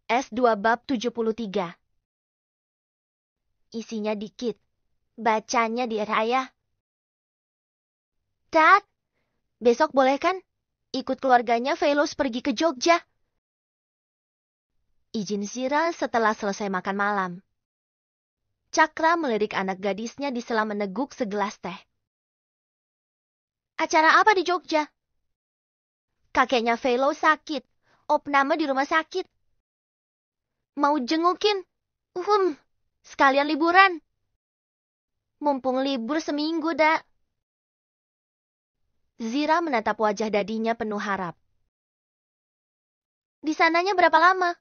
S2 bab 73. Isinya dikit. Bacanya di ayah. Dad, besok boleh kan ikut keluarganya Velos pergi ke Jogja? Izin Zira setelah selesai makan malam. Cakra melirik anak gadisnya di sela meneguk segelas teh. Acara apa di Jogja? Kakeknya Velo sakit. Opname di rumah sakit. Mau jengukin? Sekalian liburan. Mumpung libur seminggu, Dak. Zira menatap wajah dadinya penuh harap. Di sananya berapa lama?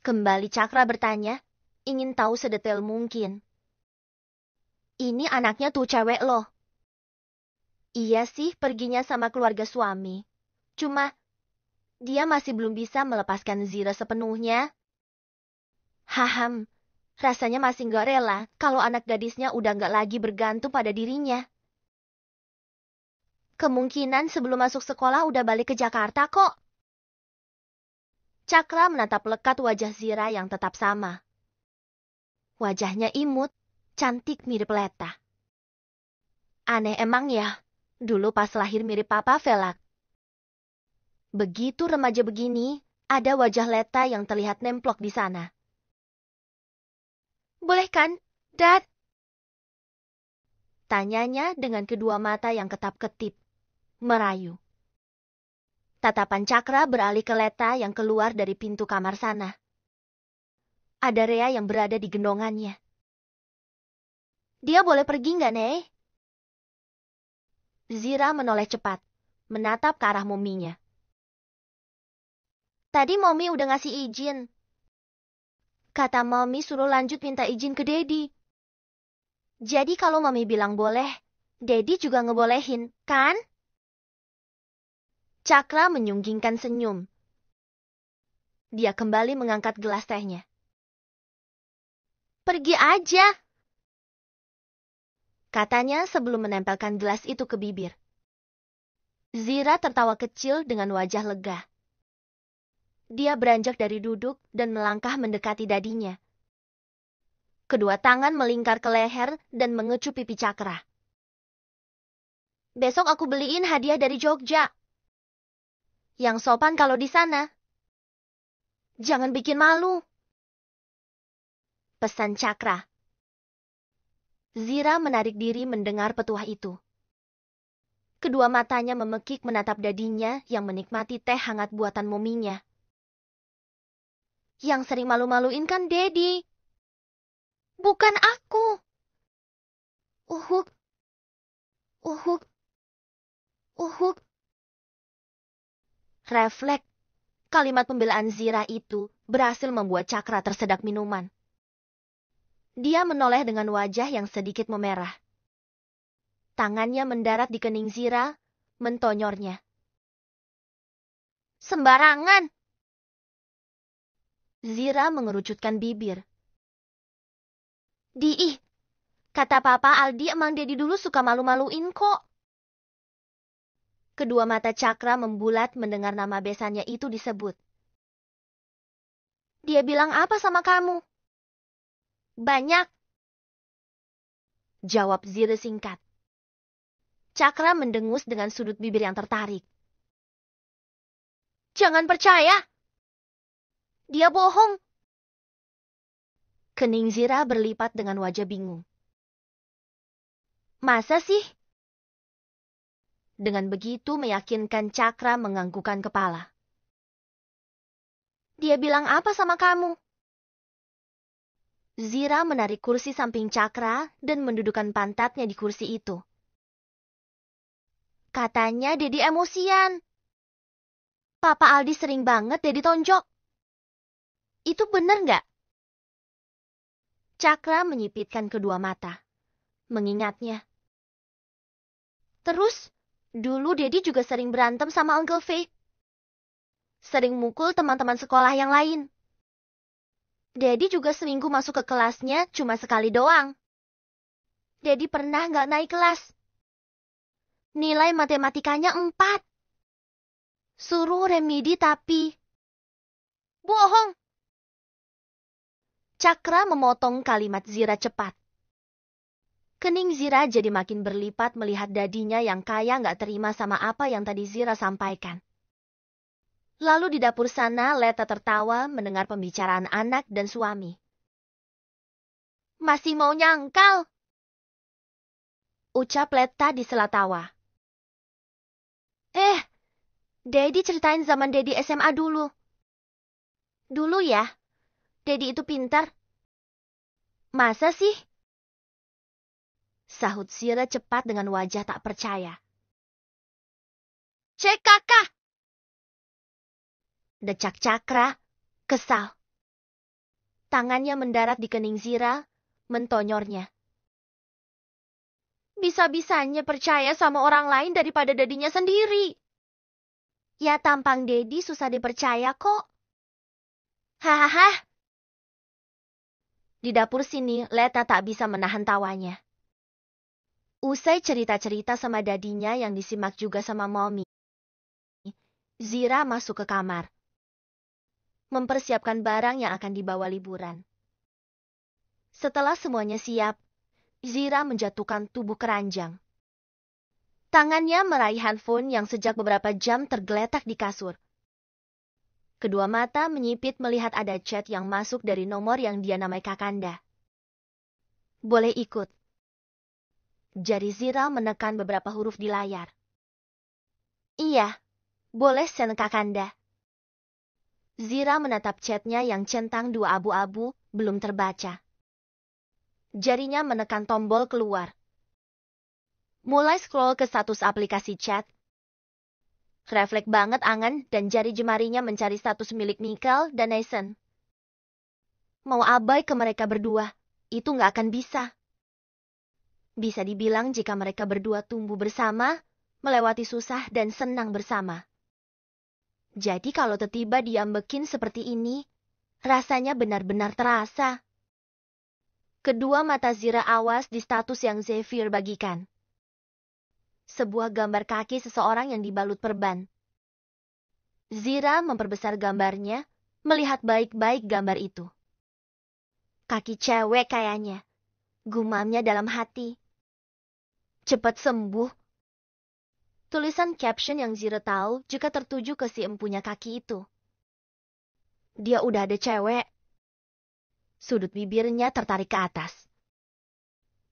Kembali Cakra bertanya, ingin tahu sedetail mungkin. Ini anaknya tuh cewek loh. Iya sih, perginya sama keluarga suami. Cuma, dia masih belum bisa melepaskan Zira sepenuhnya. Rasanya masih gak rela kalau anak gadisnya udah gak lagi bergantung pada dirinya. Kemungkinan sebelum masuk sekolah udah balik ke Jakarta kok. Cakra menatap lekat wajah Zira yang tetap sama. Wajahnya imut, cantik mirip Leta. Aneh emang ya, dulu pas lahir mirip Papa Velak. Begitu remaja begini, ada wajah Leta yang terlihat nemplok di sana. Boleh kan, Dad? Tanyanya dengan kedua mata yang ketap-ketip, merayu. Tatapan Cakra beralih ke Leta yang keluar dari pintu kamar sana. Ada Rea yang berada di gendongannya. Dia boleh pergi nggak, Nek? Zira menoleh cepat, menatap ke arah mominya. Tadi Momi udah ngasih izin. Kata Momi suruh lanjut minta izin ke Dedi. Jadi kalau Momi bilang boleh, Dedi juga ngebolehin, kan? Cakra menyunggingkan senyum. Dia kembali mengangkat gelas tehnya. Pergi aja, katanya sebelum menempelkan gelas itu ke bibir. Zira tertawa kecil dengan wajah lega. Dia beranjak dari duduk dan melangkah mendekati dadinya. Kedua tangan melingkar ke leher dan mengecup pipi Cakra. Besok aku beliin hadiah dari Jogja. Yang sopan kalau di sana. Jangan bikin malu, pesan Cakra. Zira menarik diri mendengar petuah itu. Kedua matanya memekik menatap dadinya yang menikmati teh hangat buatan mominya. Yang sering malu-maluin kan Dedi. Bukan aku. Uhuk. Uhuk. Uhuk. Refleks. Kalimat pembelaan Zira itu berhasil membuat Cakra tersedak minuman. Dia menoleh dengan wajah yang sedikit memerah. Tangannya mendarat di kening Zira, mentonyornya. Sembarangan. Zira mengerucutkan bibir. Kata Papa Aldi emang Dedi dulu suka malu-maluin kok. Kedua mata Cakra membulat mendengar nama besannya itu disebut. Dia bilang apa sama kamu? Banyak, jawab Zira singkat. Cakra mendengus dengan sudut bibir yang tertarik. Jangan percaya. Dia bohong. Kening Zira berlipat dengan wajah bingung. Masa sih? Dengan begitu meyakinkan Cakra menganggukkan kepala. Dia bilang apa sama kamu? Zira menarik kursi samping Cakra dan mendudukkan pantatnya di kursi itu. Katanya Dedi emosian. Papa Aldi sering banget Dedi tonjok. Itu bener nggak? Cakra menyipitkan kedua mata, mengingatnya. Terus, dulu Dedi juga sering berantem sama Uncle Faye. Sering mukul teman-teman sekolah yang lain. Dedi juga seminggu masuk ke kelasnya cuma sekali doang. Dedi pernah nggak naik kelas. Nilai matematikanya 4. Suruh remedi tapi Bohong! Cakra memotong kalimat Zira cepat. Kening Zira jadi makin berlipat melihat dadinya yang kaya nggak terima sama apa yang tadi Zira sampaikan. Lalu di dapur sana Leta tertawa mendengar pembicaraan anak dan suami. Masih mau nyangkal? Ucap Leta di sela tawa. Daddy ceritain zaman Daddy SMA dulu. Dulu ya, Daddy itu pintar. Masa sih? Sahut Zira cepat dengan wajah tak percaya. Cek kakak! Decak Cakra, kesal. Tangannya mendarat di kening Zira, mentonyornya. Bisa-bisanya percaya sama orang lain daripada dadinya sendiri. Ya tampang Daddy susah dipercaya kok. Hahaha. Di dapur sini, Leta tak bisa menahan tawanya. Usai cerita-cerita sama dadinya yang disimak juga sama Mommy, Zira masuk ke kamar. Mempersiapkan barang yang akan dibawa liburan. Setelah semuanya siap, Zira menjatuhkan tubuh keranjang. Tangannya meraih handphone yang sejak beberapa jam tergeletak di kasur. Kedua mata menyipit melihat ada chat yang masuk dari nomor yang dia namai Kakanda. Boleh ikut. Jari Zira menekan beberapa huruf di layar. Iya, boleh send Kakanda. Zira menatap chatnya yang centang dua abu-abu, belum terbaca. Jarinya menekan tombol keluar. Mulai scroll ke status aplikasi chat. Refleks banget angan dan jari jemarinya mencari status milik Michael dan Nathan. Mau abai ke mereka berdua, itu nggak akan bisa. Bisa dibilang jika mereka berdua tumbuh bersama, melewati susah dan senang bersama. Jadi kalau tiba-tiba diambekin seperti ini, rasanya benar-benar terasa. Kedua mata Zira awas di status yang Xavier bagikan. Sebuah gambar kaki seseorang yang dibalut perban. Zira memperbesar gambarnya, melihat baik-baik gambar itu. Kaki cewek kayaknya, gumamnya dalam hati. Cepat sembuh. Tulisan caption yang Zira tahu juga tertuju ke si empunya kaki itu. Dia udah ada cewek. Sudut bibirnya tertarik ke atas.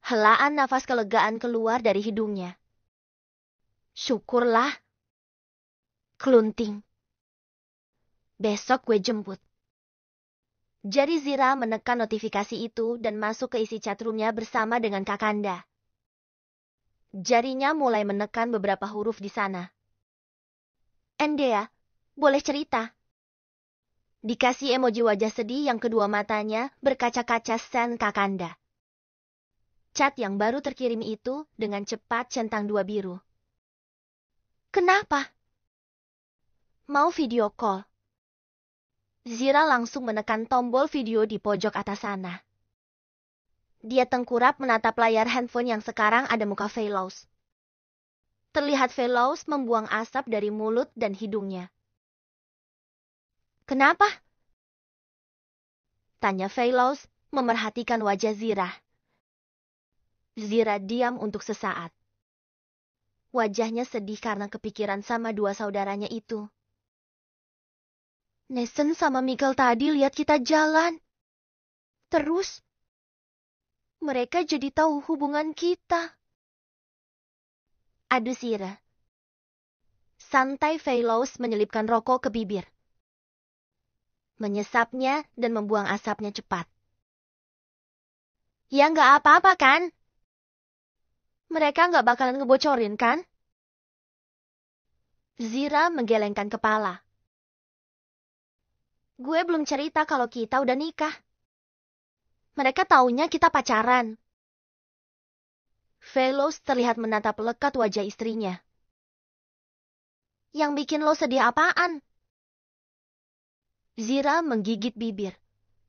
Helaan nafas kelegaan keluar dari hidungnya. Syukurlah. Kelunting. Besok gue jemput. Jari Zira menekan notifikasi itu dan masuk ke isi chatroomnya bersama dengan Kakanda. Jarinya mulai menekan beberapa huruf di sana. Endea, boleh cerita? Dikasih emoji wajah sedih yang kedua matanya berkaca-kaca send Kakanda. Chat yang baru terkirim itu dengan cepat centang dua biru. Kenapa? Mau video call? Zira langsung menekan tombol video di pojok atas sana. Dia tengkurap menatap layar handphone yang sekarang ada muka Veloz. Terlihat Veloz membuang asap dari mulut dan hidungnya. Kenapa? Tanya Veloz memerhatikan wajah Zira. Zira diam untuk sesaat. Wajahnya sedih karena kepikiran sama dua saudaranya itu. Nathan sama Michael tadi lihat kita jalan. Terus, mereka jadi tahu hubungan kita. Aduh Zira. Santai Veloz menyelipkan rokok ke bibir. Menyesapnya dan membuang asapnya cepat. Ya nggak apa-apa kan? Mereka nggak bakalan ngebocorin kan? Zira menggelengkan kepala. Gue belum cerita kalau kita udah nikah. Mereka taunya kita pacaran. Veloz terlihat menatap lekat wajah istrinya. Yang bikin lo sedih apaan? Zira menggigit bibir.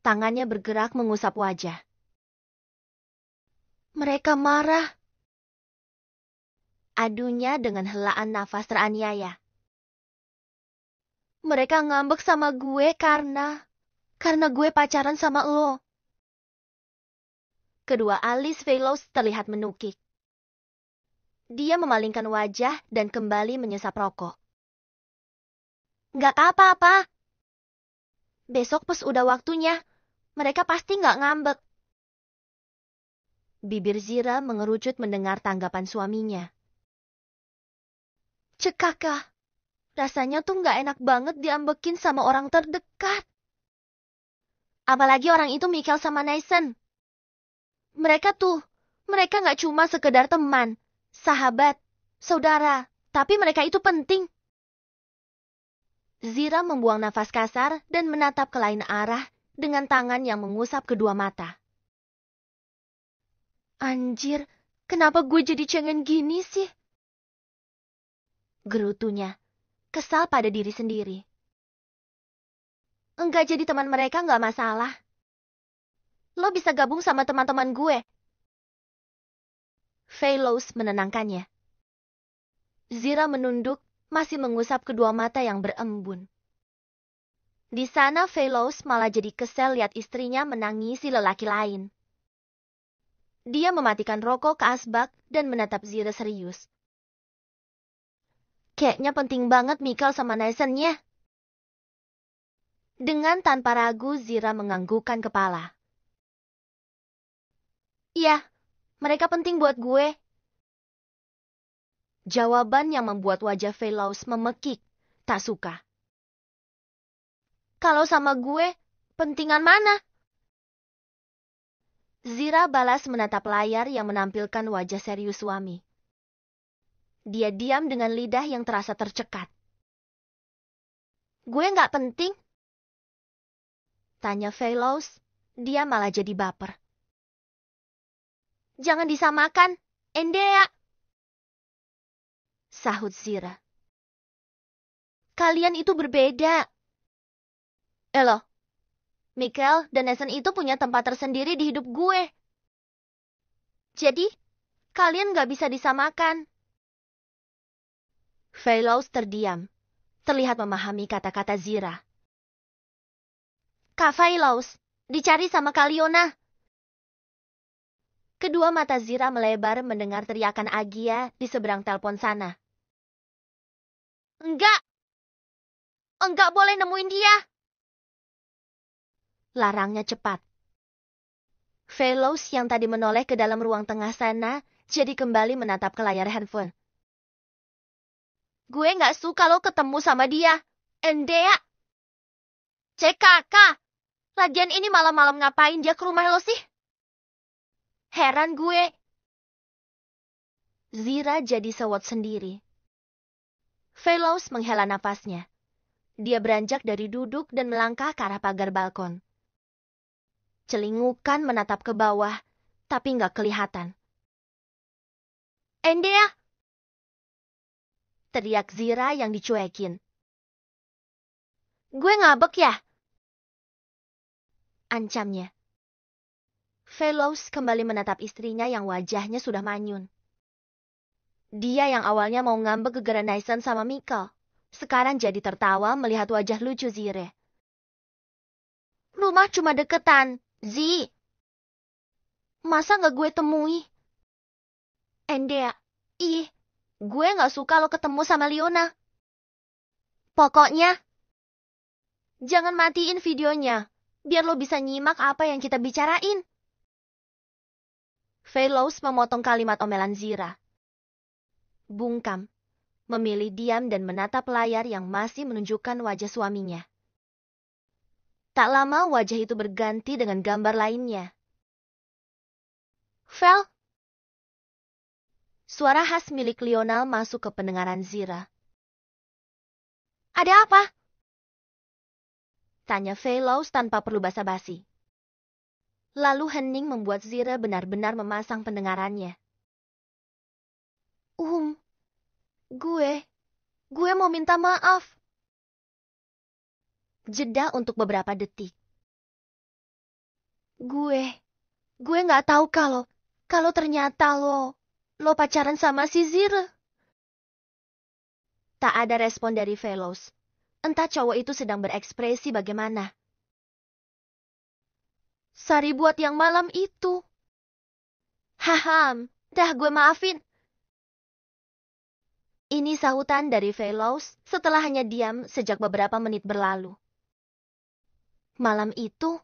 Tangannya bergerak mengusap wajah. Mereka marah. Adunya dengan helaan nafas teraniaya. Mereka ngambek sama gue karena gue pacaran sama lo. Kedua alis Velos terlihat menukik. Dia memalingkan wajah dan kembali menyesap rokok. Gak apa-apa. Besok pas udah waktunya, mereka pasti gak ngambek. Bibir Zira mengerucut mendengar tanggapan suaminya. Cekakah, rasanya tuh gak enak banget diambekin sama orang terdekat. Apalagi orang itu Michael sama Nathan. Mereka gak cuma sekedar teman, sahabat, saudara, tapi mereka itu penting. Zira membuang nafas kasar dan menatap ke lain arah dengan tangan yang mengusap kedua mata. Anjir, kenapa gue jadi cengeng gini sih? Gerutunya, kesal pada diri sendiri. Enggak jadi teman mereka gak masalah. Lo bisa gabung sama teman-teman gue. Velos menenangkannya. Zira menunduk, masih mengusap kedua mata yang berembun. Di sana Velos malah jadi kesel lihat istrinya menangisi lelaki lain. Dia mematikan rokok ke asbak dan menatap Zira serius. Kayaknya penting banget Michael sama Nathan-nya. Dengan tanpa ragu Zira menganggukkan kepala. Iya, mereka penting buat gue. Jawaban yang membuat wajah Velos memekik, tak suka. Kalau sama gue, pentingan mana? Zira balas menatap layar yang menampilkan wajah serius suami. Dia diam dengan lidah yang terasa tercekat. Gue gak penting? Tanya Velos, dia malah jadi baper. Jangan disamakan, Endea. Sahut Zira. Kalian itu berbeda. Loh, Michael dan Nathan itu punya tempat tersendiri di hidup gue. Jadi, kalian gak bisa disamakan. Velos terdiam, terlihat memahami kata-kata Zira. Kak Velos, dicari sama Kaliona. Kedua mata Zira melebar mendengar teriakan Agia di seberang telepon sana. Enggak boleh nemuin dia. Larangnya cepat. Velos yang tadi menoleh ke dalam ruang tengah sana, jadi kembali menatap ke layar handphone. Gue gak suka lo ketemu sama dia, Endea. CKK, lagian ini malam-malam ngapain dia ke rumah lo sih? Heran gue. Zira jadi sewot sendiri. Velos menghela nafasnya. Dia beranjak dari duduk dan melangkah ke arah pagar balkon. Celingukan menatap ke bawah, tapi nggak kelihatan. Endea! Teriak Zira yang dicuekin. Gue ngabek ya? Ancamnya. Velos kembali menatap istrinya yang wajahnya sudah manyun. Dia yang awalnya mau ngambek gegara Nathan sama Michael, sekarang jadi tertawa melihat wajah lucu Zire. Rumah cuma deketan, Zi. Masa nggak gue temui? Endea, gue nggak suka lo ketemu sama Liona. Pokoknya, jangan matiin videonya, biar lo bisa nyimak apa yang kita bicarain. Velos memotong kalimat omelan Zira. Bungkam, memilih diam dan menatap layar yang masih menunjukkan wajah suaminya. Tak lama wajah itu berganti dengan gambar lainnya. Vel? Suara khas milik Lionel masuk ke pendengaran Zira. Ada apa? Tanya Velos tanpa perlu basa-basi. Lalu hening membuat Zira benar-benar memasang pendengarannya. Gue mau minta maaf. Jeda untuk beberapa detik. Gue nggak tahu kalau ternyata lo pacaran sama si Zira. Tak ada respon dari Velos. Entah cowok itu sedang berekspresi bagaimana. Sorry buat yang malam itu. Haham, dah gue maafin. Ini sahutan dari Veloz setelah hanya diam sejak beberapa menit berlalu. Malam itu,